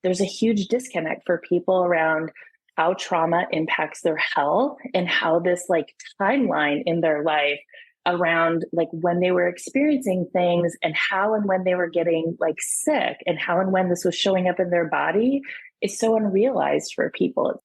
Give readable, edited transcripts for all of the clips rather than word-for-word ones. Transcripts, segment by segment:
there's a huge disconnect for people around how trauma impacts their health and how this like timeline in their life around like when they were experiencing things and how and when they were getting like sick and how and when this was showing up in their body is so unrealized for people.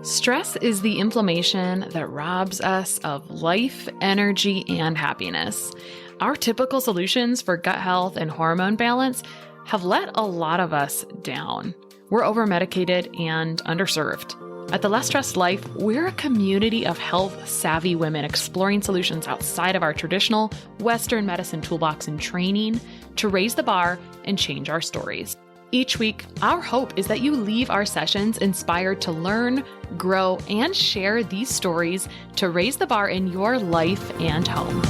Stress is the inflammation that robs us of life, energy, and happiness. Our typical solutions for gut health and hormone balance have let a lot of us down. We're over-medicated and underserved. At The Less Stressed Life, we're a community of health-savvy women exploring solutions outside of our traditional Western medicine toolbox and training to raise the bar and change our stories. Each week, our hope is that you leave our sessions inspired to learn, grow, and share these stories to raise the bar in your life and home.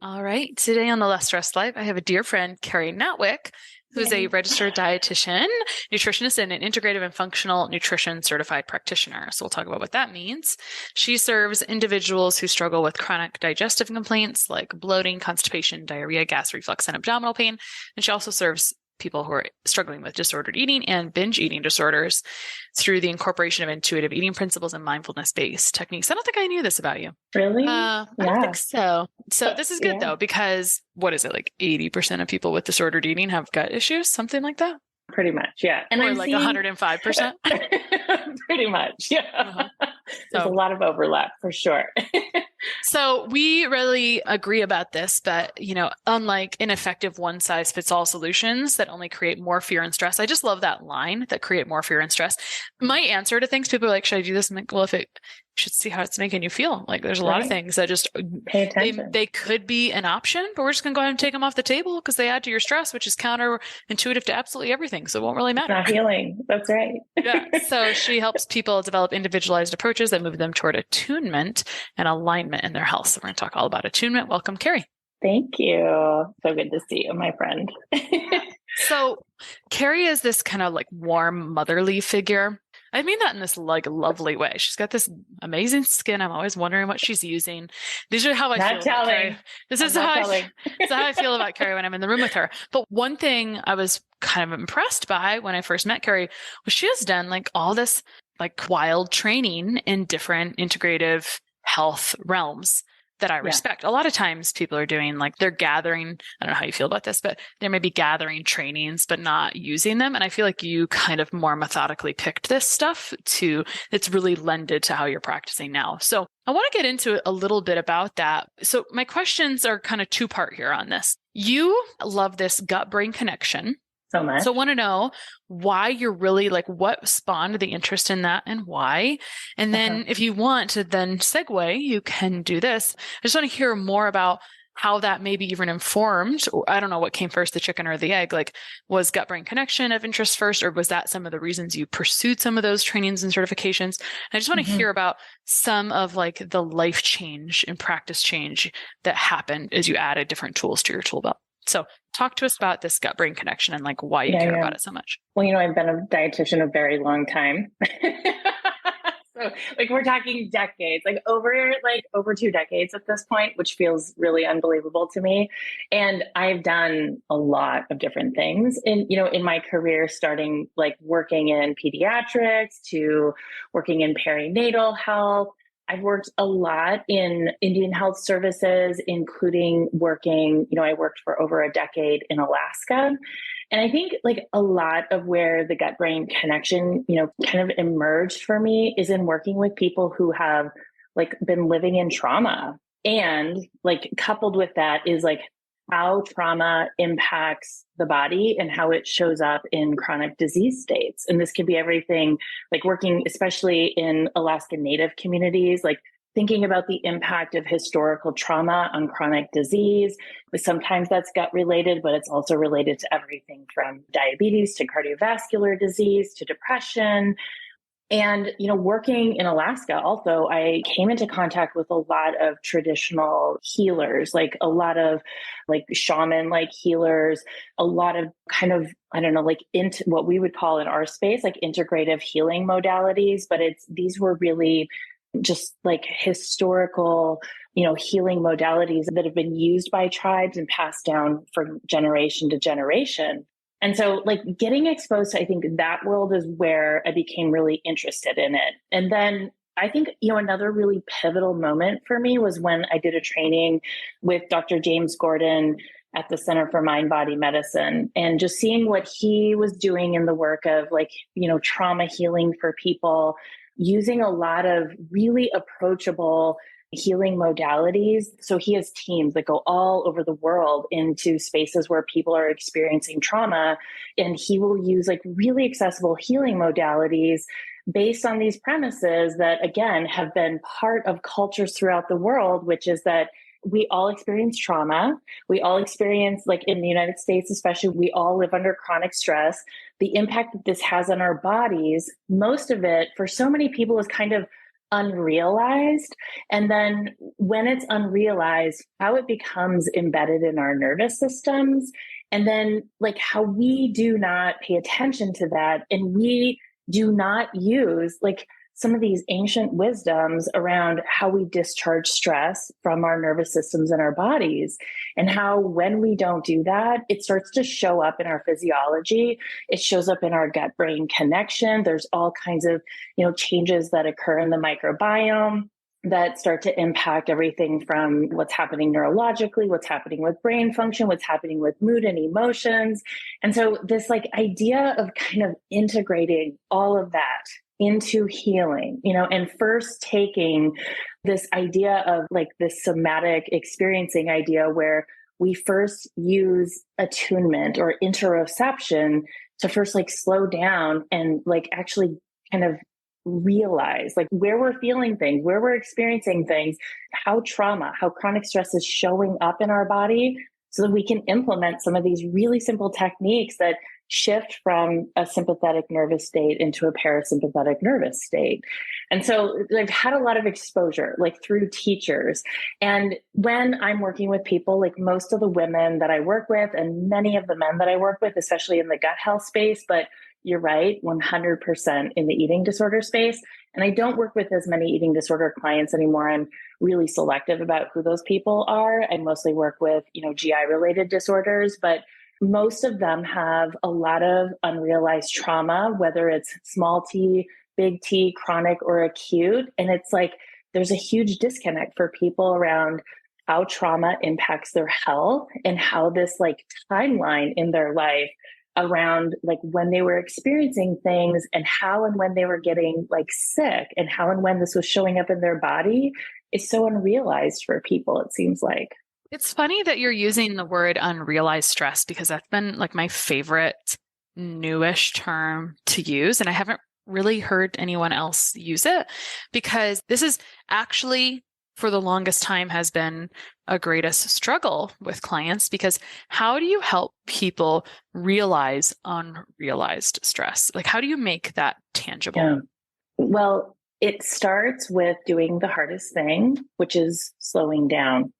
All right. Today on The Less Stressed Life, I have a dear friend, Kari Natwick, who's a registered dietitian, nutritionist, and an integrative and functional nutrition certified practitioner. So we'll talk about what that means. She serves individuals who struggle with chronic digestive complaints like bloating, constipation, diarrhea, gas reflux, and abdominal pain. And she also serves people who are struggling with disordered eating and binge eating disorders through the incorporation of intuitive eating principles and mindfulness-based techniques. I don't think I knew this about you. Really? I don't think so. So this is good though, because what is it? Like 80% of people with disordered eating have gut issues, something like that? Pretty much. Yeah. And or like 105%. Pretty much. Yeah. There's a lot of overlap for sure. So we really agree about this, but unlike ineffective one-size-fits-all solutions that only create more fear and stress, I just love that line, that create more fear and stress. My answer to things, people are like, should I do this? I'm like, well, you should see how it's making you feel. Like there's a lot of things that just pay attention. They could be an option, but we're just going to go ahead and take them off the table because they add to your stress, which is counterintuitive to absolutely everything. So it won't really matter. It's not healing. That's right. Yeah. So she helps people develop individualized approaches that move them toward attunement and alignment in their health. So we're going to talk all about attunement. Welcome, Kari. Thank you. So good to see you, my friend. So Kari is this kind of like warm motherly figure. I mean that in this like lovely way. She's got this amazing skin. I'm always wondering what she's using. These are how I feel about Kari. This is how I feel about Kari when I'm in the room with her. But one thing I was kind of impressed by when I first met Kari was she has done like all this like wild training in different integrative health realms that I respect. A lot of times people are doing like they're gathering, I don't know how you feel about this, but they may be gathering trainings, but not using them. And I feel like you kind of more methodically picked this stuff it's really lended to how you're practicing now. So I want to get into a little bit about that. So my questions are kind of two-part here on this. You love this gut-brain connection. So much. So I want to know why you're really like, what spawned the interest in that and why? And then if you want to then segue, you can do this. I just want to hear more about how that maybe even informed, or I don't know what came first, the chicken or the egg, like was gut-brain connection of interest first, or was that some of the reasons you pursued some of those trainings and certifications? And I just want to hear about some of like the life change and practice change that happened as you added different tools to your tool belt. So talk to us about this gut-brain connection and like why you care about it so much. Well, I've been a dietitian a very long time. So like we're talking decades, like over 2 decades at this point, which feels really unbelievable to me. And I've done a lot of different things in my career, starting like working in pediatrics to working in perinatal health. I've worked a lot in Indian health services, including working, I worked for over a decade in Alaska. And I think like a lot of where the gut brain connection, kind of emerged for me is in working with people who have like been living in trauma. And like coupled with that is like how trauma impacts the body and how it shows up in chronic disease states. And this could be everything like working, especially in Alaska Native communities, like thinking about the impact of historical trauma on chronic disease. Sometimes that's gut related, but it's also related to everything from diabetes to cardiovascular disease to depression. And, working in Alaska, also, I came into contact with a lot of traditional healers, like a lot of like shaman-like healers, a lot of kind of, I don't know, like into what we would call in our space, like integrative healing modalities. But these were really just like historical, healing modalities that have been used by tribes and passed down from generation to generation. And so like getting exposed to, I think that world is where I became really interested in it. And then I think, another really pivotal moment for me was when I did a training with Dr. James Gordon at the Center for Mind Body Medicine, and just seeing what he was doing in the work of like, trauma healing for people, using a lot of really approachable healing modalities. So he has teams that go all over the world into spaces where people are experiencing trauma, and he will use like really accessible healing modalities based on these premises that, again, have been part of cultures throughout the world, which is that we all experience trauma. We all experience, like in the United States, especially, we all live under chronic stress. The impact that this has on our bodies, most of it for so many people is kind of unrealized. And then when it's unrealized, how it becomes embedded in our nervous systems. And then like how we do not pay attention to that. And we do not use like some of these ancient wisdoms around how we discharge stress from our nervous systems and our bodies, and how when we don't do that, it starts to show up in our physiology. It shows up in our gut brain connection. There's all kinds of, changes that occur in the microbiome that start to impact everything from what's happening neurologically, what's happening with brain function, what's happening with mood and emotions. And so this like idea of kind of integrating all of that into healing, and first taking this idea of like this somatic experiencing idea where we first use attunement or interoception to first like slow down and like actually kind of realize like where we're feeling things, where we're experiencing things, how chronic stress is showing up in our body, so that we can implement some of these really simple techniques that shift from a sympathetic nervous state into a parasympathetic nervous state. And so I've had a lot of exposure like through teachers. And when I'm working with people, like most of the women that I work with and many of the men that I work with, especially in the gut health space, but you're right, 100% in the eating disorder space. And I don't work with as many eating disorder clients anymore. I'm really selective about who those people are. I mostly work with, GI related disorders, but most of them have a lot of unrealized trauma, whether it's small t, big T, chronic or acute. And it's like, there's a huge disconnect for people around how trauma impacts their health and how this like timeline in their life around like when they were experiencing things and how and when they were getting like sick and how and when this was showing up in their body is so unrealized for people, it seems like. It's funny that you're using the word unrealized stress, because that's been like my favorite newish term to use. And I haven't really heard anyone else use it, because this is actually for the longest time has been a greatest struggle with clients, because how do you help people realize unrealized stress? Like, how do you make that tangible? Yeah. Well, it starts with doing the hardest thing, which is slowing down.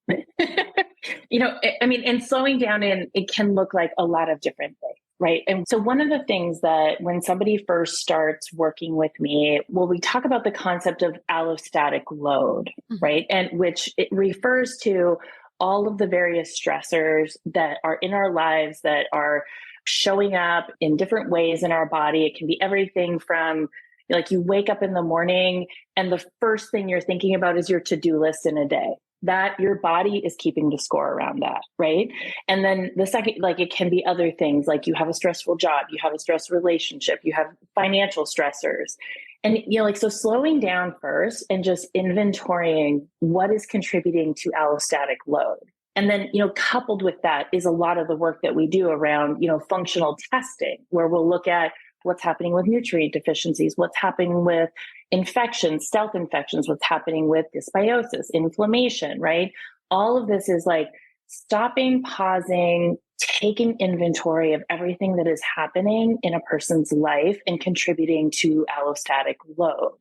And slowing down it can look like a lot of different things, right? And so one of the things that when somebody first starts working with me, we talk about the concept of allostatic load, right? And which it refers to all of the various stressors that are in our lives that are showing up in different ways in our body. It can be everything from like you wake up in the morning and the first thing you're thinking about is your to-do list in a day. That your body is keeping the score around that, right? And then the second, like it can be other things, like you have a stressful job, you have a stressed relationship, you have financial stressors. And, so slowing down first and just inventorying what is contributing to allostatic load. And then, coupled with that is a lot of the work that we do around, functional testing, where we'll look at what's happening with nutrient deficiencies, what's happening with infections, stealth infections, what's happening with dysbiosis, inflammation, right? All of this is like stopping, pausing, taking inventory of everything that is happening in a person's life and contributing to allostatic load.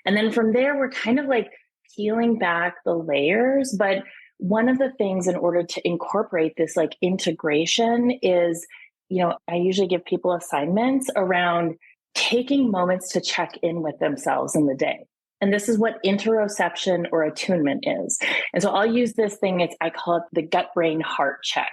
And then from there, we're kind of like peeling back the layers. But one of the things in order to incorporate this like integration is, I usually give people assignments around taking moments to check in with themselves in the day. And this is what interoception or attunement is. And so I'll use this thing, I call it the gut brain heart check.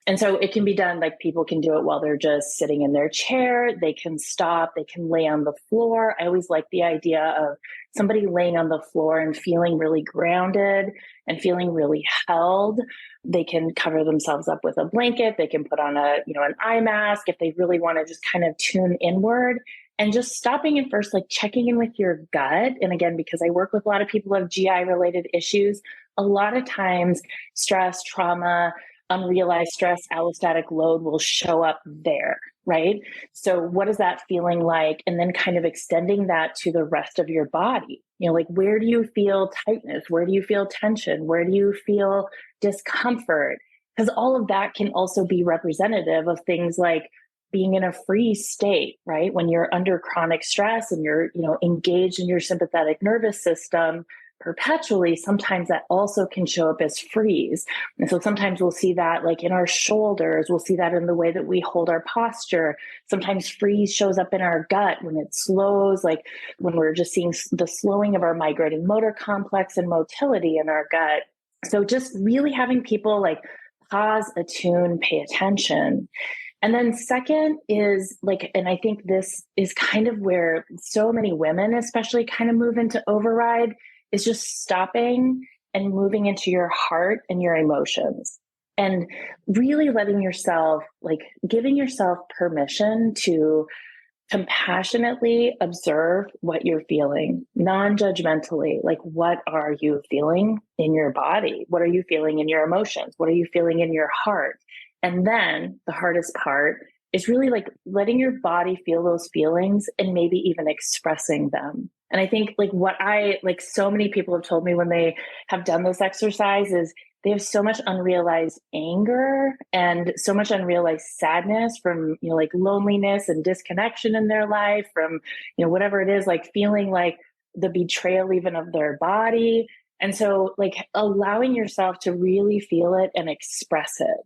And so it can be done, like people can do it while they're just sitting in their chair. They can stop, they can lay on the floor. I always like the idea of somebody laying on the floor and feeling really grounded and feeling really held. They can cover themselves up with a blanket. They can put on an eye mask if they really want to just kind of tune inward. And just stopping and first, like checking in with your gut. And again, because I work with a lot of people who have GI related issues, a lot of times stress, trauma, unrealized stress, allostatic load will show up there, right? So what is that feeling like? And then kind of extending that to the rest of your body. Like where do you feel tightness? Where do you feel tension? Where do you feel discomfort? Because all of that can also be representative of things like being in a freeze state, right? When you're under chronic stress and you're, engaged in your sympathetic nervous system perpetually, sometimes that also can show up as freeze. And so sometimes we'll see that like in our shoulders, we'll see that in the way that we hold our posture. Sometimes freeze shows up in our gut when it slows, like when we're just seeing the slowing of our migrating motor complex and motility in our gut. So just really having people like pause, attune, pay attention. And then second is like, and I think this is kind of where so many women especially kind of move into override, is just stopping and moving into your heart and your emotions and really letting yourself, like giving yourself permission to compassionately observe what you're feeling, non-judgmentally. Like, what are you feeling in your body? What are you feeling in your emotions? What are you feeling in your heart? And then the hardest part is really like letting your body feel those feelings and maybe even expressing them. And I think like so many people have told me when they have done this exercise is they have so much unrealized anger and so much unrealized sadness from, like loneliness and disconnection in their life from, whatever it is, like feeling like the betrayal even of their body. And so like allowing yourself to really feel it and express it.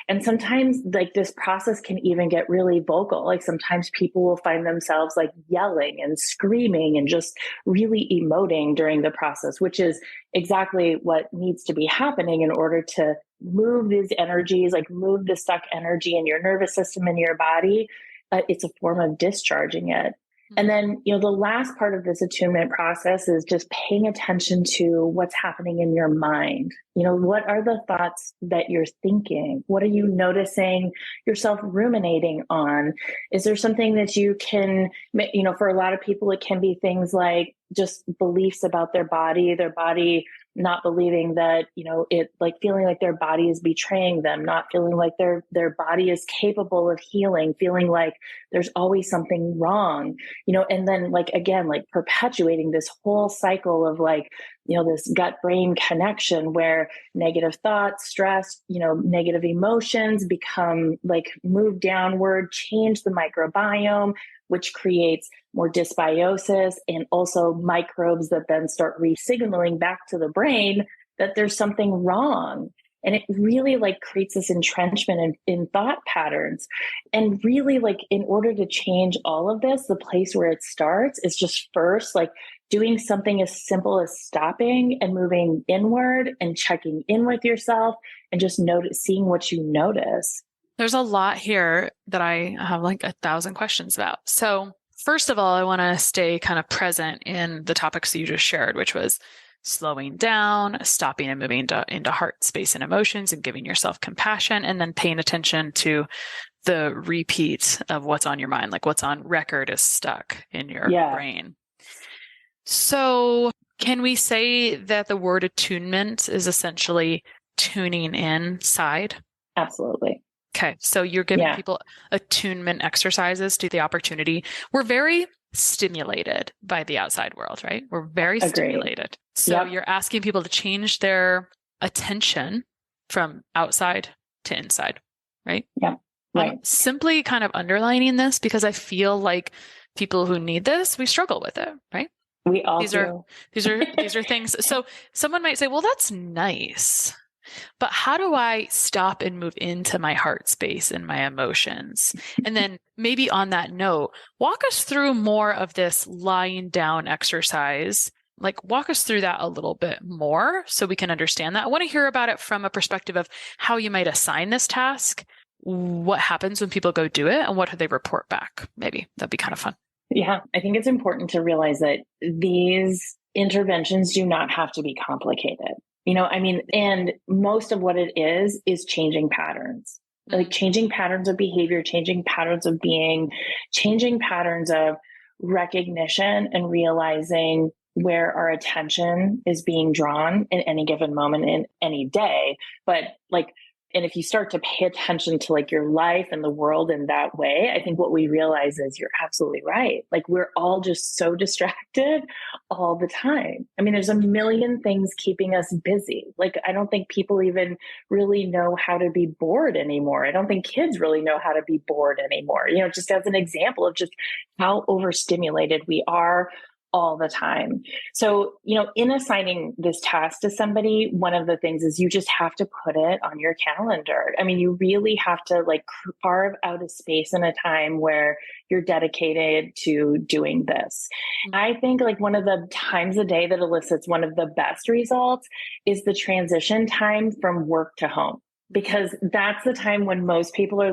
And sometimes like this process can even get really vocal. Like sometimes people will find themselves like yelling and screaming and just really emoting during the process, which is exactly what needs to be happening in order to move these energies, like move the stuck energy in your nervous system in your body. It's a form of discharging it. And then, the last part of this attunement process is just paying attention to what's happening in your mind. What are the thoughts that you're thinking? What are you noticing yourself ruminating on? Is there something that you can, for a lot of people, it can be things like just beliefs about their body not believing that, it like feeling like their body is betraying them, not feeling like their body is capable of healing, feeling like there's always something wrong, and then like, again, like perpetuating this whole cycle of like, this gut brain connection where negative thoughts, stress, negative emotions become like move downward, change the microbiome, which creates more dysbiosis and also microbes that then start re-signaling back to the brain that there's something wrong. And it really like creates this entrenchment in thought patterns. And really like in order to change all of this, the place where it starts is just first like doing something as simple as stopping and moving inward and checking in with yourself and just seeing what you notice. There's a lot here that I have like 1,000 questions about. So first of all, I want to stay kind of present in the topics you just shared, which was slowing down, stopping and moving into heart space and emotions and giving yourself compassion, and then paying attention to the repeat of what's on your mind, like what's on record is stuck in your brain. So can we say that the word attunement is essentially tuning inside? Absolutely. Okay. So you're giving people attunement exercises to the opportunity. We're very stimulated by the outside world, right? We're very stimulated. So you're asking people to change their attention from outside to inside, right? Yeah. Right. I'm simply kind of underlining this because I feel like people who need this, we struggle with it, right? We all do. These are things. So someone might say, well, that's nice. But how do I stop and move into my heart space and my emotions? And then maybe on that note, walk us through more of this lying down exercise Like walk us through that a little bit more so we can understand that. I want to hear about it from a perspective of how you might assign this task, what happens when people go do it, and what do they report back? Maybe that'd be kind of fun. Yeah, I think it's important to realize that these interventions do not have to be complicated. And most of what it is changing patterns, like changing patterns of behavior, changing patterns of being, changing patterns of recognition and realizing where our attention is being drawn in any given moment in any day. But and if you start to pay attention to your life and the world in that way, I think what we realize is you're absolutely right. We're all just so distracted all the time. I mean, there's a million things keeping us busy. I don't think people even really know how to be bored anymore. I don't think kids really know how to be bored anymore. Just as an example of just how overstimulated we are all the time. So, in assigning this task to somebody, one of the things is you just have to put it on your calendar. I mean, you really have to carve out a space and a time where you're dedicated to doing this. I think one of the times a day that elicits one of the best results is the transition time from work to home. Because that's the time when most people are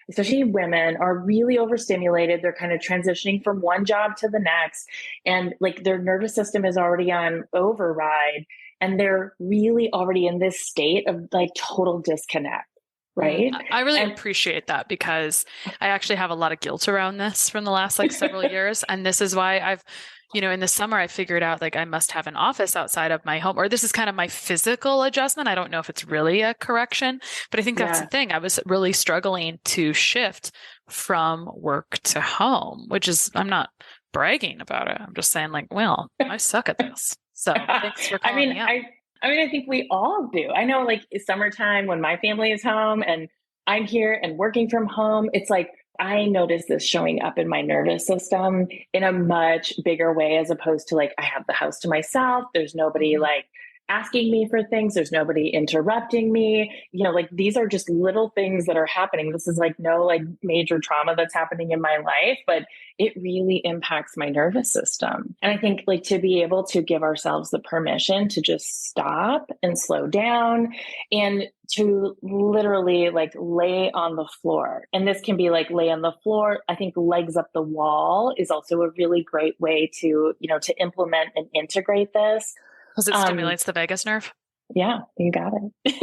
especially women, are really overstimulated. They're kind of transitioning from one job to the next. And their nervous system is already on override. And they're really already in this state of total disconnect. Right. I really appreciate that, because I actually have a lot of guilt around this from the last several years. And this is why I've, in the summer, I figured out I must have an office outside of my home, or this is kind of my physical adjustment. I don't know if it's really a correction, but I think that's the thing. I was really struggling to shift from work to home, which is, I'm not bragging about it. I'm just saying well, I suck at this. So thanks for calling me out. I think we all do. I know it's summertime when my family is home and I'm here and working from home. It's I notice this showing up in my nervous system in a much bigger way, as opposed to I have the house to myself. There's nobody asking me for things. There's nobody interrupting me. These are just little things that are happening. This is no major trauma that's happening in my life, but it really impacts my nervous system. And I think to be able to give ourselves the permission to just stop and slow down and to literally lay on the floor. And this can be lay on the floor. I think legs up the wall is also a really great way to, to implement and integrate this. Because it stimulates the vagus nerve? Yeah, you got it.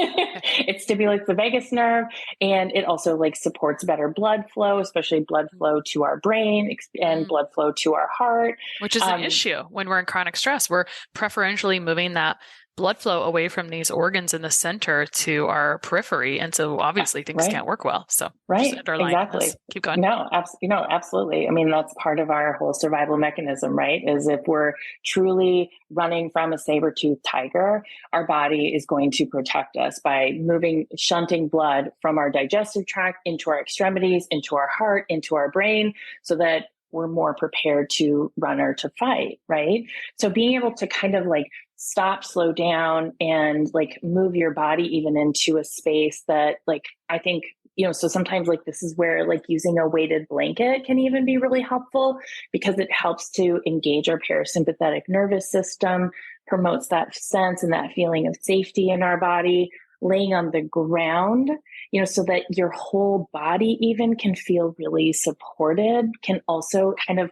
It stimulates the vagus nerve, and it also supports better blood flow, especially blood flow to our brain and blood flow to our heart. Which is an issue when we're in chronic stress. We're preferentially moving that blood flow away from these organs in the center to our periphery. And so obviously things can't work well. So exactly. Keep going. No, absolutely. I mean, that's part of our whole survival mechanism, right? Is if we're truly running from a saber-toothed tiger, our body is going to protect us by shunting blood from our digestive tract into our extremities, into our heart, into our brain, so that we're more prepared to run or to fight, right? So being able to kind of stop, slow down, and move your body even into a space that I think, so sometimes this is where using a weighted blanket can even be really helpful, because it helps to engage our parasympathetic nervous system, promotes that sense and that feeling of safety in our body. Laying on the ground, so that your whole body even can feel really supported, can also kind of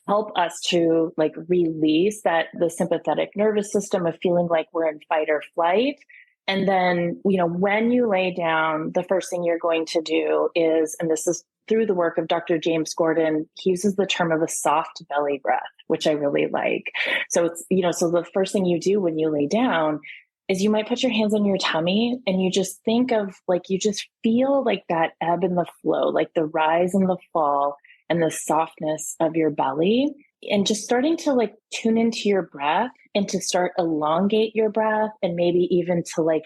help us to release the sympathetic nervous system of feeling like we're in fight or flight. And then, when you lay down, the first thing you're going to do is, and this is through the work of Dr. James Gordon, he uses the term of a soft belly breath, which I really like. So it's, so the first thing you do when you lay down is you might put your hands on your tummy and you just think of you just feel that ebb and the flow, the rise and the fall and the softness of your belly, and just starting to tune into your breath and to start elongate your breath, and maybe even to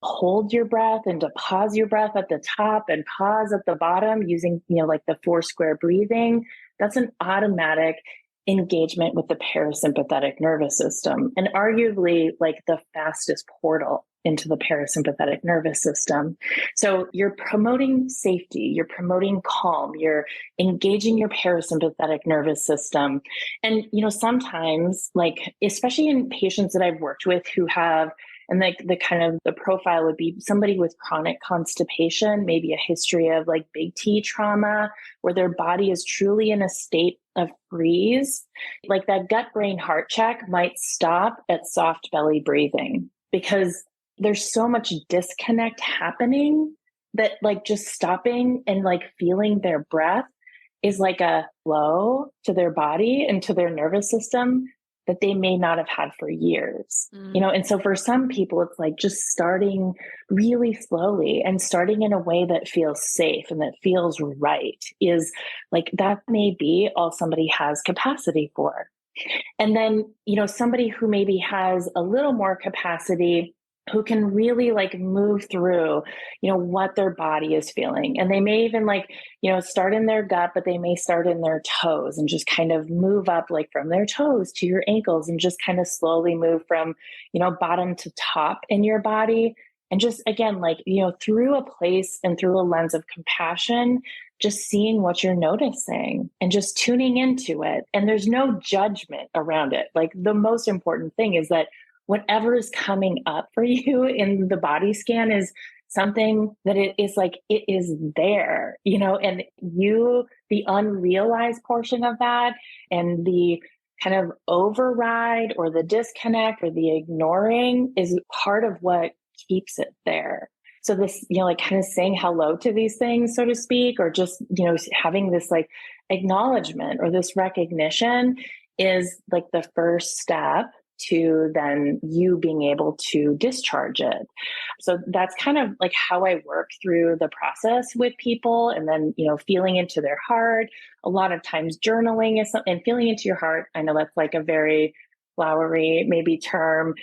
hold your breath and to pause your breath at the top and pause at the bottom using, the 4 square breathing. That's an automatic engagement with the parasympathetic nervous system, and arguably the fastest portal into the parasympathetic nervous system. So you're promoting safety, you're promoting calm, you're engaging your parasympathetic nervous system. And, sometimes, like, especially in patients that I've worked with who have, and like the kind of the profile would be somebody with chronic constipation, maybe a history of like big T trauma, where their body is truly in a state of freeze. Like that gut brain heart check might stop at soft belly breathing because there's so much disconnect happening that like just stopping and like feeling their breath is like a flow to their body and to their nervous system that they may not have had for years, and so for some people, it's like just starting really slowly and starting in a way that feels safe and that feels right is like, that may be all somebody has capacity for. And then, somebody who maybe has a little more capacity, who can really like move through, what their body is feeling. And they may even like, start in their gut, but they may start in their toes and just kind of move up like from their toes to your ankles and just kind of slowly move from, bottom to top in your body. And just again, like, through a place and through a lens of compassion, just seeing what you're noticing and just tuning into it. And there's no judgment around it. Like the most important thing is that whatever is coming up for you in the body scan is something that it is like, it is there, and the unrealized portion of that and the kind of override or the disconnect or the ignoring is part of what keeps it there. So this, like kind of saying hello to these things, so to speak, or just, having this like acknowledgement or this recognition is like the first step to then you being able to discharge it. So that's kind of like how I work through the process with people. And then, feeling into their heart, a lot of times journaling is something, and feeling into your heart. I know that's like a very flowery maybe term,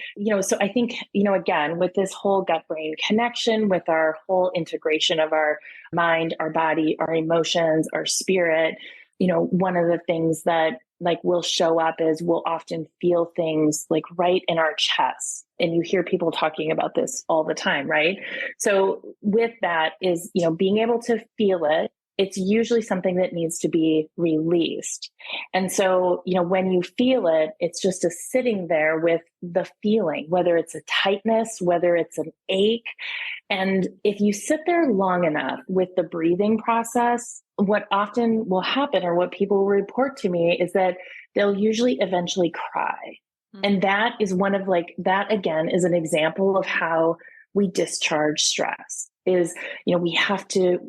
so I think, again, with this whole gut brain connection, with our whole integration of our mind, our body, our emotions, our spirit, one of the things that like will show up is we'll often feel things like right in our chest. And you hear people talking about this all the time, right? So with that is, being able to feel it. It's usually something that needs to be released. And so, when you feel it, it's just a sitting there with the feeling, whether it's a tightness, whether it's an ache. And if you sit there long enough with the breathing process, what often will happen or what people will report to me is that they'll usually eventually cry. And that is one of like, that again is an example of how we discharge stress. Is, we have to,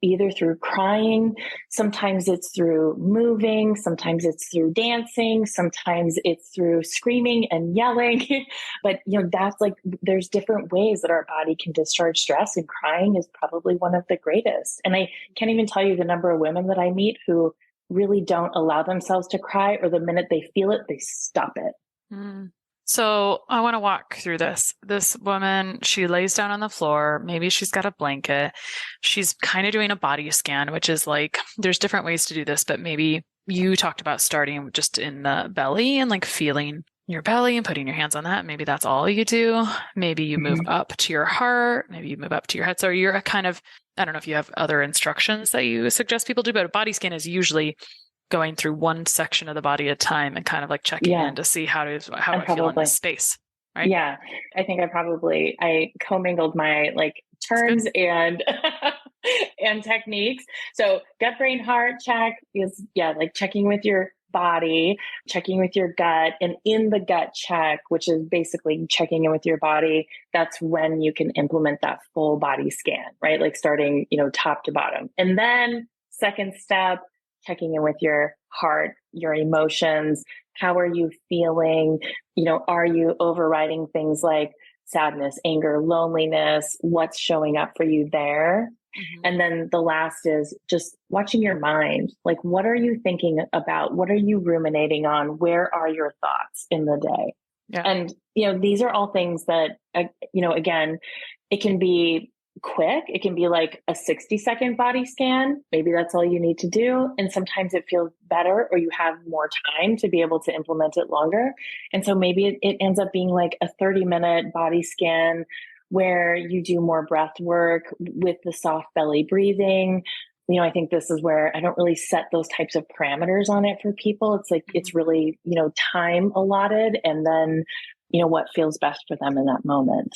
either through crying, sometimes it's through moving, sometimes it's through dancing, sometimes it's through screaming and yelling. But, that's like, there's different ways that our body can discharge stress, and crying is probably one of the greatest. And I can't even tell you the number of women that I meet who really don't allow themselves to cry, or the minute they feel it, they stop it. So I want to walk through this. This woman, she lays down on the floor. Maybe she's got a blanket. She's kind of doing a body scan, which is like, there's different ways to do this, but maybe you talked about starting just in the belly and like feeling your belly and putting your hands on that. Maybe that's all you do. Maybe you move up to your heart. Maybe you move up to your head. So you're a kind of, I don't know if you have other instructions that you suggest people do, but a body scan is usually going through one section of the body at a time and kind of like checking in to see how do I feel in this space, right? Yeah, I think I commingled my like terms and and techniques. So gut, brain, heart check is like checking with your body, checking with your gut, and in the gut check, which is basically checking in with your body, that's when you can implement that full body scan, right? Like starting, top to bottom. And then second step, checking in with your heart, your emotions. How are you feeling? Are you overriding things like sadness, anger, loneliness? What's showing up for you there? And then the last is just watching your mind. Like, what are you thinking about? What are you ruminating on? Where are your thoughts in the day? Yeah. And, these are all things that, again, it can be quick. It can be like a 60-second body scan. Maybe that's all you need to do. And sometimes it feels better, or you have more time to be able to implement it longer. And so maybe it ends up being like a 30-minute body scan where you do more breath work with the soft belly breathing. I think this is where I don't really set those types of parameters on it for people. It's like, it's really, time allotted, and then, what feels best for them in that moment.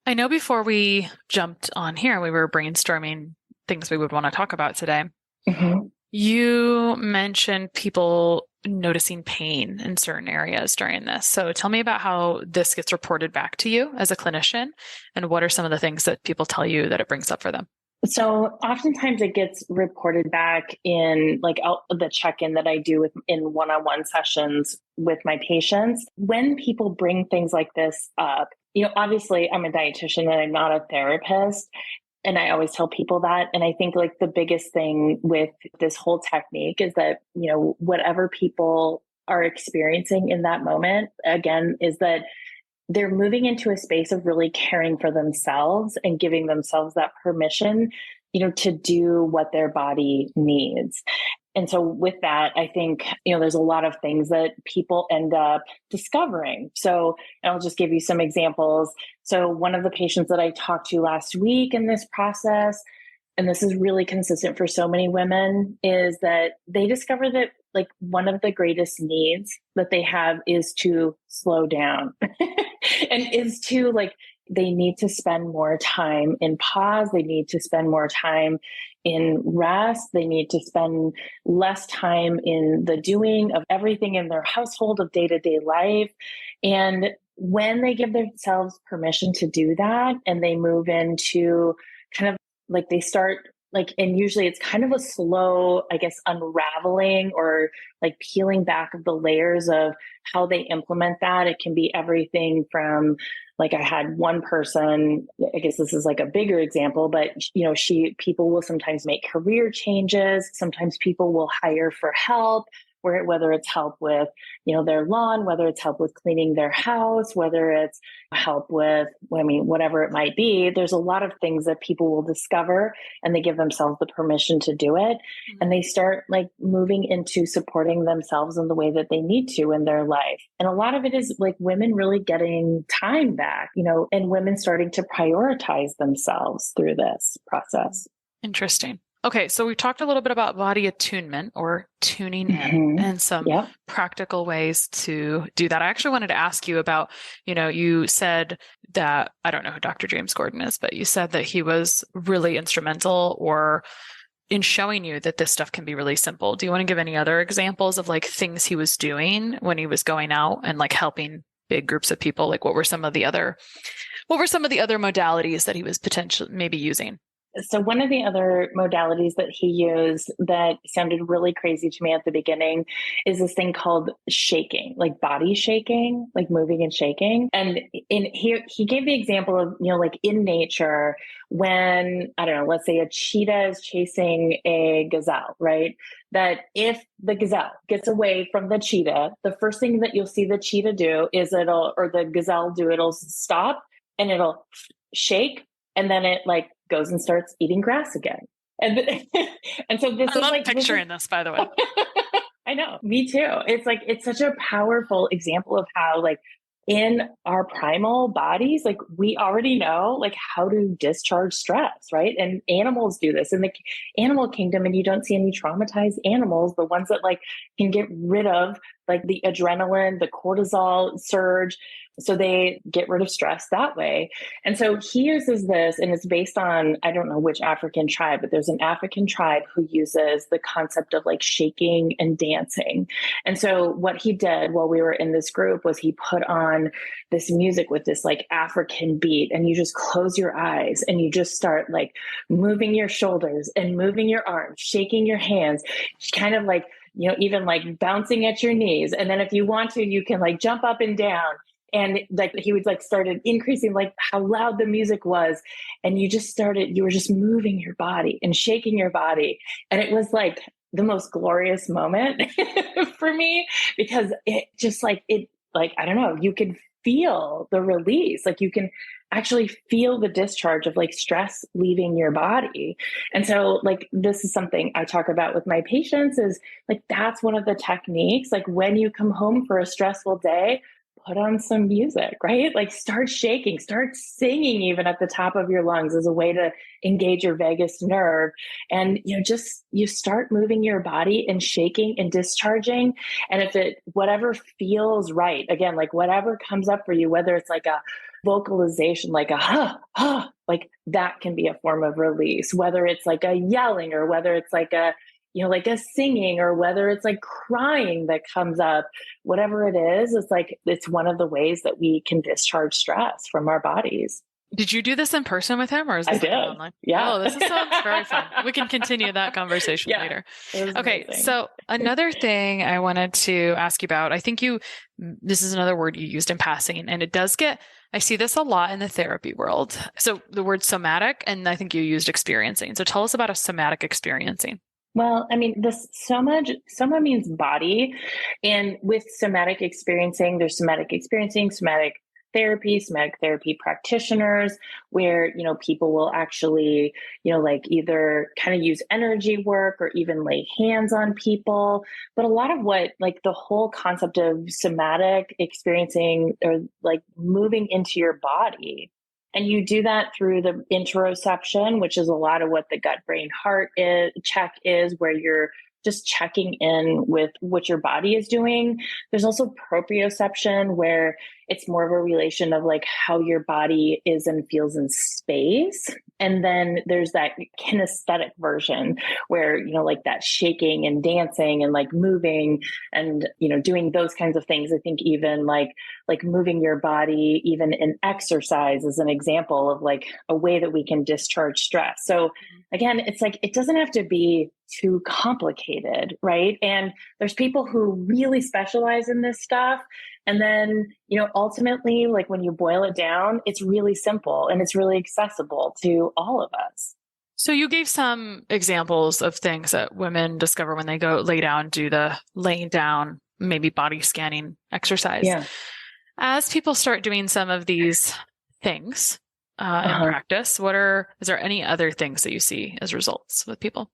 I know before we jumped on here, we were brainstorming things we would want to talk about today. Mm-hmm. You mentioned people noticing pain in certain areas during this. So tell me about how this gets reported back to you as a clinician, and what are some of the things that people tell you that it brings up for them? So oftentimes it gets reported back in the check-in that I do in one-on-one sessions with my patients. When people bring things like this up, obviously I'm a dietitian and I'm not a therapist. And I always tell people that. And I think the biggest thing with this whole technique is that, whatever people are experiencing in that moment, again, is that they're moving into a space of really caring for themselves and giving themselves that permission, to do what their body needs. And so with that, I think, there's a lot of things that people end up discovering. So I'll just give you some examples. So one of the patients that I talked to last week in this process, and this is really consistent for so many women, is that they discover that one of the greatest needs that they have is to slow down and is to they need to spend more time in pause. They need to spend more time in rest. They need to spend less time in the doing of everything in their household of day-to-day life. And when they give themselves permission to do that, and they move into kind of they start and usually it's kind of a slow, I guess, unraveling or peeling back of the layers of how they implement that. It can be everything from I had one person, I guess this is a bigger example, but people will sometimes make career changes. Sometimes people will hire for help, whether it's help with, their lawn, whether it's help with cleaning their house, whether it's help with, whatever it might be. There's a lot of things that people will discover, and they give themselves the permission to do it. Mm-hmm. And they start moving into supporting themselves in the way that they need to in their life. And a lot of it is women really getting time back, and women starting to prioritize themselves through this process. Interesting. Okay, so we talked a little bit about body attunement, or tuning in, and some practical ways to do that. I actually wanted to ask you about, you said that, I don't know who Dr. James Gordon is, but you said that he was really instrumental or in showing you that this stuff can be really simple. Do you want to give any other examples of things he was doing when he was going out and helping big groups of people? What were some of the other modalities that he was potentially maybe using? So one of the other modalities that he used that sounded really crazy to me at the beginning is this thing called shaking, body shaking, moving and shaking. And he gave the example of, in nature, when, I don't know, let's say a cheetah is chasing a gazelle, right? That if the gazelle gets away from the cheetah, the first thing that you'll see the cheetah do is the gazelle do, it'll stop and it'll shake. And then it goes and starts eating grass again. And so this I love picturing this, by the way. I know, me too. It's such a powerful example of how in our primal bodies, we already know how to discharge stress, right? And animals do this in the animal kingdom, and you don't see any traumatized animals, the ones that can get rid of the adrenaline, the cortisol surge. So they get rid of stress that way. And so he uses this, and it's based on, I don't know which African tribe, but there's an African tribe who uses the concept of shaking and dancing. And so what he did while we were in this group was he put on this music with this African beat, and you just close your eyes and you just start moving your shoulders and moving your arms, shaking your hands, kind of even bouncing at your knees. And then if you want to, you can jump up and down. And he would started increasing how loud the music was. And you were just moving your body and shaking your body. And it was the most glorious moment for me, because it just I don't know, you can feel the release. You can actually feel the discharge of stress leaving your body. And so this is something I talk about with my patients is that's one of the techniques. When you come home for a stressful day, put on some music, right? Like start shaking, start singing even at the top of your lungs as a way to engage your vagus nerve. And, just you start moving your body and shaking and discharging. And if whatever feels right, again, like whatever comes up for you, whether it's like a vocalization, like like that can be a form of release, whether it's like a yelling or whether it's like like a singing or whether it's like crying that comes up, whatever it is, it's one of the ways that we can discharge stress from our bodies. Did you do this in person with him or is this online? Yeah. Oh, this sounds very fun. We can continue that conversation later. Okay. Amazing. So another thing I wanted to ask you about, I think this is another word you used in passing, and I see this a lot in the therapy world. So the word somatic, and I think you used experiencing. So tell us about a somatic experiencing. Well, I mean, soma means body. And with somatic experiencing, there's somatic experiencing, somatic therapy practitioners, where, people will actually, like either kind of use energy work or even lay hands on people. But a lot of what, like the whole concept of somatic experiencing or like moving into your body. And you do that through the interoception, which is a lot of what the gut, brain, heart check is, where you're just checking in with what your body is doing. There's also proprioception, where it's more of a relation of like how your body is and feels in space. And then there's that kinesthetic version where, like that shaking and dancing and like moving and, doing those kinds of things. I think even like moving your body, even in exercise, is an example of like a way that we can discharge stress. So again, it's like, it doesn't have to be too complicated, right? And there's people who really specialize in this stuff. And then, ultimately, like when you boil it down, it's really simple and it's really accessible to all of us. So you gave some examples of things that women discover when they go lay down, do the laying down, maybe body scanning exercise. Yeah. As people start doing some of these things in practice, is there any other things that you see as results with people?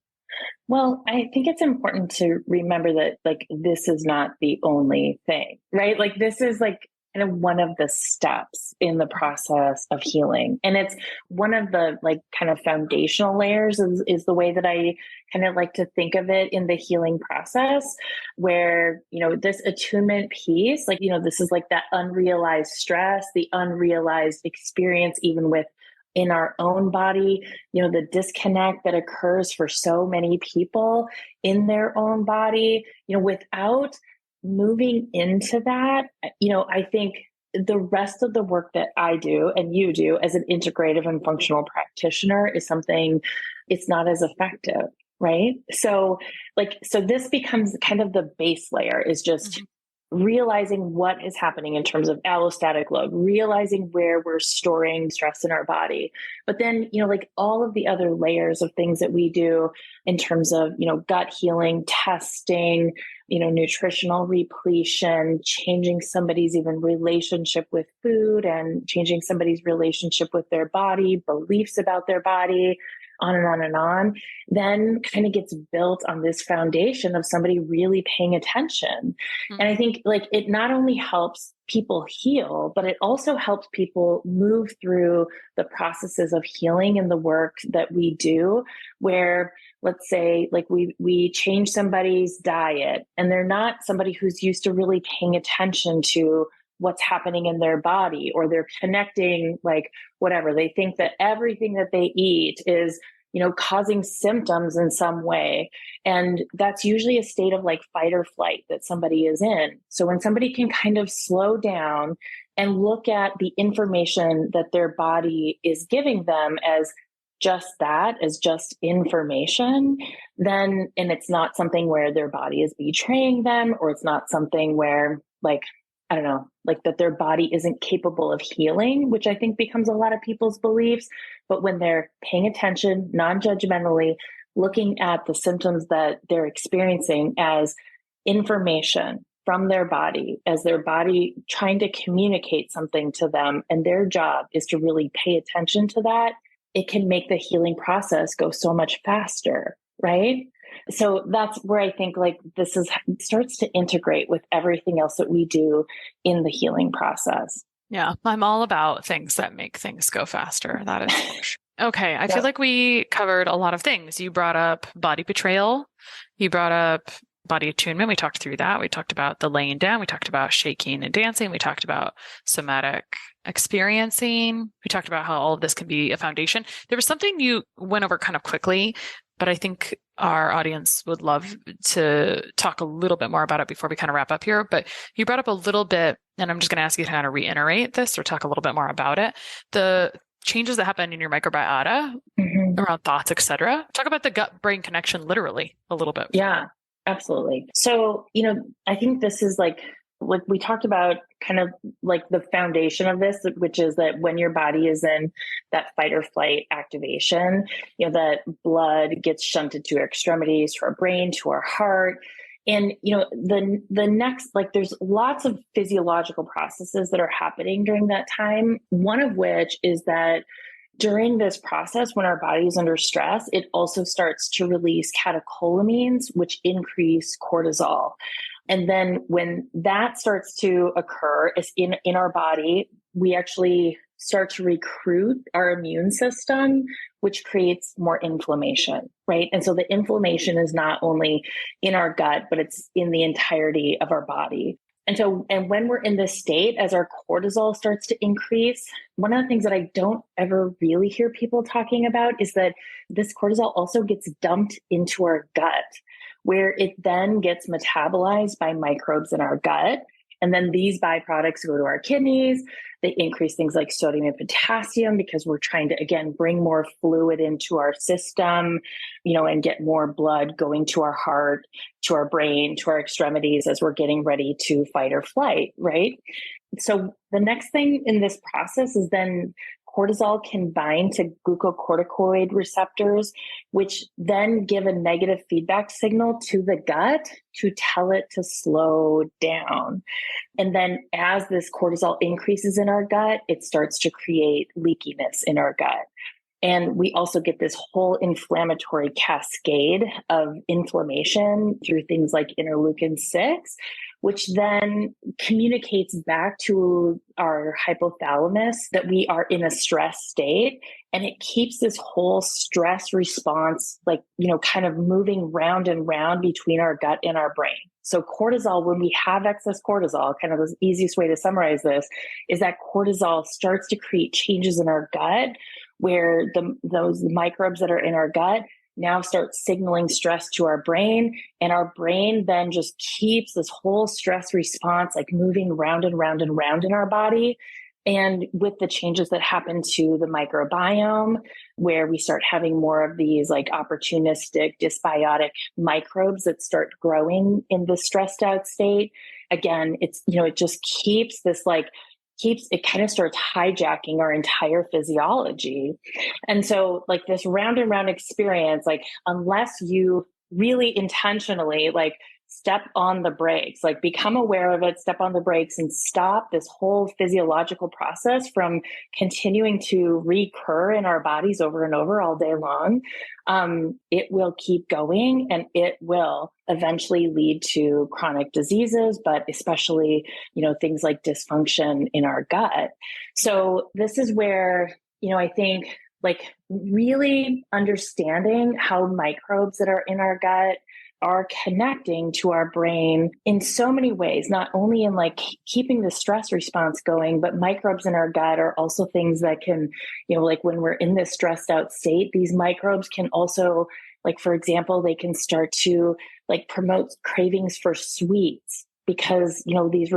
Well, I think it's important to remember that like this is not the only thing, right? Like this is like kind of one of the steps in the process of healing. And it's one of the like kind of foundational layers is the way that I kind of like to think of it in the healing process, where, this attunement piece, like, this is like that unrealized stress, the unrealized experience, even in our own body, the disconnect that occurs for so many people in their own body, without moving into that, I think the rest of the work that I do and you do as an integrative and functional practitioner is something, it's not as effective, right? So this becomes kind of the base layer, is just realizing what is happening in terms of allostatic load, realizing where we're storing stress in our body. But then, like all of the other layers of things that we do in terms of, gut healing, testing, nutritional repletion, changing somebody's even relationship with food and changing somebody's relationship with their body, beliefs about their body, on and on and on, then kind of gets built on this foundation of somebody really paying attention. Mm-hmm. And I think like it not only helps people heal, but it also helps people move through the processes of healing and the work that we do, where let's say like we change somebody's diet and they're not somebody who's used to really paying attention to what's happening in their body, or they're connecting like whatever. They think that everything that they eat is, causing symptoms in some way. And that's usually a state of like fight or flight that somebody is in. So when somebody can kind of slow down and look at the information that their body is giving them as just that, as just information, then, and it's not something where their body is betraying them, or it's not something where like, I don't know, like that their body isn't capable of healing, which I think becomes a lot of people's beliefs. But when they're paying attention, non-judgmentally, looking at the symptoms that they're experiencing as information from their body, as their body trying to communicate something to them, and their job is to really pay attention to that, it can make the healing process go so much faster, right? So that's where I think like this is starts to integrate with everything else that we do in the healing process. Yeah, I'm all about things that make things go faster. That is for sure. Okay, I feel Yep. like we covered a lot of things. You brought up body betrayal. You brought up body attunement. We talked through that. We talked about the laying down. We talked about shaking and dancing. We talked about somatic experiencing. We talked about how all of this can be a foundation. There was something you went over kind of quickly, but I think our audience would love to talk a little bit more about it before we kind of wrap up here. But you brought up a little bit, and I'm just going to ask you to kind of reiterate this or talk a little bit more about it. The changes that happen in your microbiota around thoughts, etc. Talk about the gut-brain connection literally a little bit. Yeah, absolutely. So, I think this is like we talked about kind of like the foundation of this, which is that when your body is in that fight or flight activation, that blood gets shunted to our extremities, to our brain, to our heart. And, the next, like there's lots of physiological processes that are happening during that time. One of which is that during this process, when our body is under stress, it also starts to release catecholamines, which increase cortisol. And then when that starts to occur is in our body, we actually start to recruit our immune system, which creates more inflammation, right? And so the inflammation is not only in our gut, but it's in the entirety of our body. And when we're in this state, as our cortisol starts to increase, one of the things that I don't ever really hear people talking about is that this cortisol also gets dumped into our gut, where it then gets metabolized by microbes in our gut. And then these byproducts go to our kidneys. They increase things like sodium and potassium because we're trying to, again, bring more fluid into our system, and get more blood going to our heart, to our brain, to our extremities as we're getting ready to fight or flight, right? So the next thing in this process is then cortisol can bind to glucocorticoid receptors, which then give a negative feedback signal to the gut to tell it to slow down. And then as this cortisol increases in our gut, it starts to create leakiness in our gut. And we also get this whole inflammatory cascade of inflammation through things like interleukin 6, which then communicates back to our hypothalamus that we are in a stress state. And it keeps this whole stress response, kind of moving round and round between our gut and our brain. So cortisol, when we have excess cortisol, kind of the easiest way to summarize this is that cortisol starts to create changes in our gut where those microbes that are in our gut now start signaling stress to our brain. And our brain then just keeps this whole stress response like moving round and round and round in our body. And with the changes that happen to the microbiome, where we start having more of these like opportunistic dysbiotic microbes that start growing in the stressed out state, again, it's, it just keeps this it kind of starts hijacking our entire physiology. And so like this round and round experience, like unless you really intentionally step on the brakes, become aware of it, step on the brakes and stop this whole physiological process from continuing to recur in our bodies over and over all day long, it will keep going and it will eventually lead to chronic diseases, but especially, things like dysfunction in our gut. So this is where, I think really understanding how microbes that are in our gut are connecting to our brain in so many ways, not only in keeping the stress response going, but microbes in our gut are also things that can, when we're in this stressed out state, these microbes can also, for example, they can start to promote cravings for sweets because, these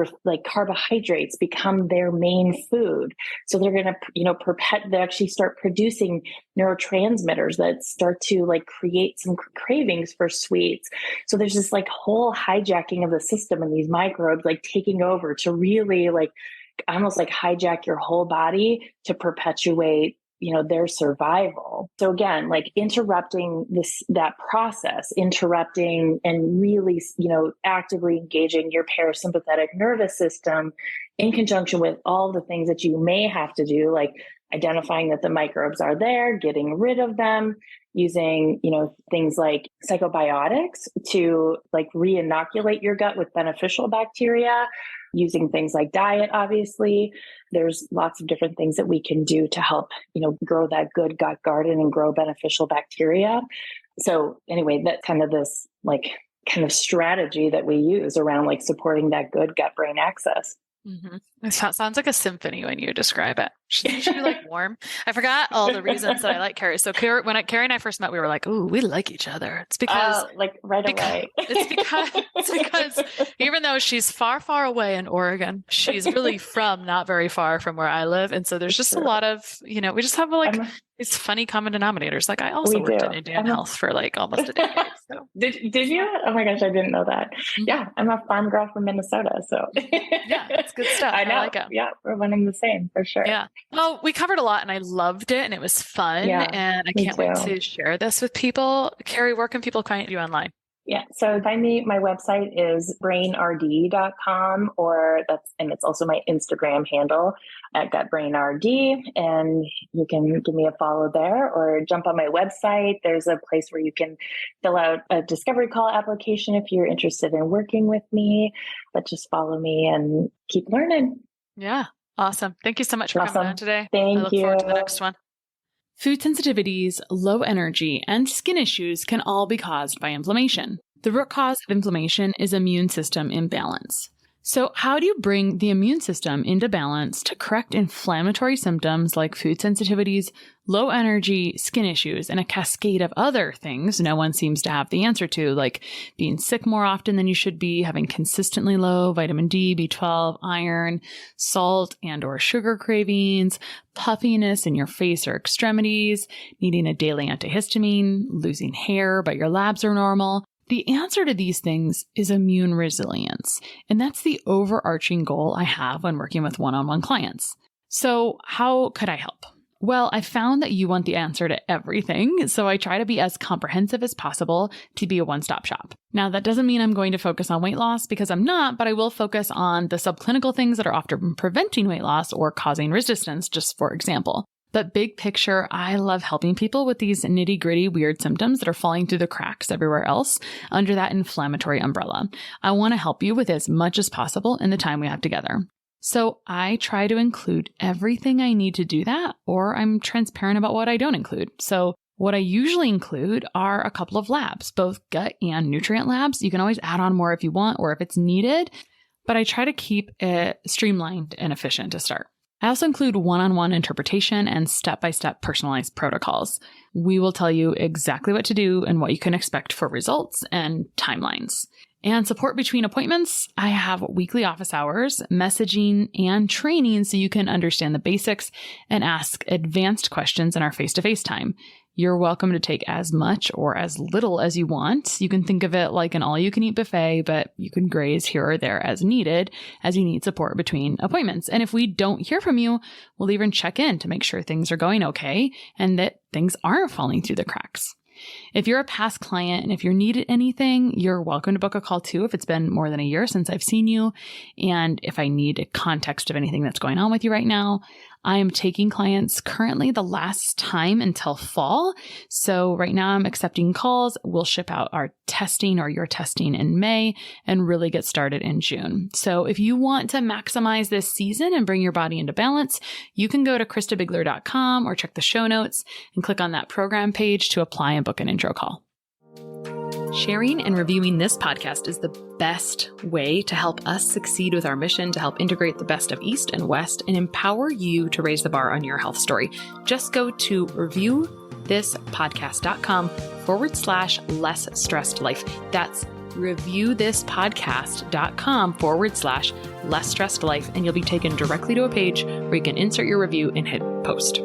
carbohydrates become their main food. So they're going to, they actually start producing neurotransmitters that start to create some cravings for sweets. So there's this whole hijacking of the system and these microbes taking over to really almost hijack your whole body to perpetuate their survival. So again, interrupting that process, interrupting and really, actively engaging your parasympathetic nervous system in conjunction with all the things that you may have to do, like identifying that the microbes are there, getting rid of them, using, things like psychobiotics to like re-inoculate your gut with beneficial bacteria, using things like diet, obviously. There's lots of different things that we can do to help, grow that good gut garden and grow beneficial bacteria. So anyway, that's kind of this strategy that we use around like supporting that good gut-brain axis. Mm-hmm. It sounds like a symphony when you describe it. Should you like warm? I forgot all the reasons that I like Kari. So Kari and I first met, we were like, "Ooh, we like each other." It's because away. It's because even though she's far, far away in Oregon, she's really from not very far from where I live, and so there's just a lot of we just have these funny common denominators. Like I also worked in Indian health for like almost a decade. So did you? Oh my gosh, I didn't know that. Mm-hmm. Yeah, I'm a farm girl from Minnesota, so yeah, it's good stuff. I know. I like it. Yeah, we're running the same for sure. Yeah. Well, we covered a lot and I loved it and it was fun. Yeah, and I can't wait to share this with people. Kari, where can people find you online? Yeah. So find me, my website is brainrd.com, and it's also my Instagram handle at gutbrainrd. And you can give me a follow there or jump on my website. There's a place where you can fill out a discovery call application if you're interested in working with me, but just follow me and keep learning. Yeah. Awesome. Thank you so much for coming on today. Thank you. I look forward to the next one. Food sensitivities, low energy, and skin issues can all be caused by inflammation. The root cause of inflammation is immune system imbalance. So how do you bring the immune system into balance to correct inflammatory symptoms like food sensitivities, low energy, skin issues, and a cascade of other things no one seems to have the answer to, like being sick more often than you should be, having consistently low vitamin D, B12, iron, salt and or sugar cravings, puffiness in your face or extremities, needing a daily antihistamine, losing hair but your labs are normal? The answer to these things is immune resilience, and that's the overarching goal I have when working with one-on-one clients. So how could I help? Well, I found that you want the answer to everything, so I try to be as comprehensive as possible to be a one-stop shop. Now, that doesn't mean I'm going to focus on weight loss because I'm not, but I will focus on the subclinical things that are often preventing weight loss or causing resistance, just for example. But big picture, I love helping people with these nitty-gritty weird symptoms that are falling through the cracks everywhere else under that inflammatory umbrella. I want to help you with as much as possible in the time we have together. So I try to include everything I need to do that, or I'm transparent about what I don't include. So what I usually include are a couple of labs, both gut and nutrient labs. You can always add on more if you want or if it's needed, but I try to keep it streamlined and efficient to start. I also include one-on-one interpretation and step-by-step personalized protocols. We will tell you exactly what to do and what you can expect for results and timelines. And support between appointments, I have weekly office hours, messaging, and training so you can understand the basics and ask advanced questions in our face-to-face time. You're welcome to take as much or as little as you want. You can think of it like an all-you-can-eat buffet, but you can graze here or there as needed as you need support between appointments. And if we don't hear from you, we'll even check in to make sure things are going okay and that things aren't falling through the cracks. If you're a past client and if you're needed anything, you're welcome to book a call too if it's been more than a year since I've seen you. And if I need a context of anything that's going on with you right now, I am taking clients currently the last time until fall. So right now I'm accepting calls. We'll ship out our testing or your testing in May and really get started in June. So if you want to maximize this season and bring your body into balance, you can go to kristabigler.com or check the show notes and click on that program page to apply and book an intro call. Sharing and reviewing this podcast is the best way to help us succeed with our mission to help integrate the best of East and West and empower you to raise the bar on your health story. Just go to reviewthispodcast.com/less stressed life. That's reviewthispodcast.com/less stressed life. And you'll be taken directly to a page where you can insert your review and hit post.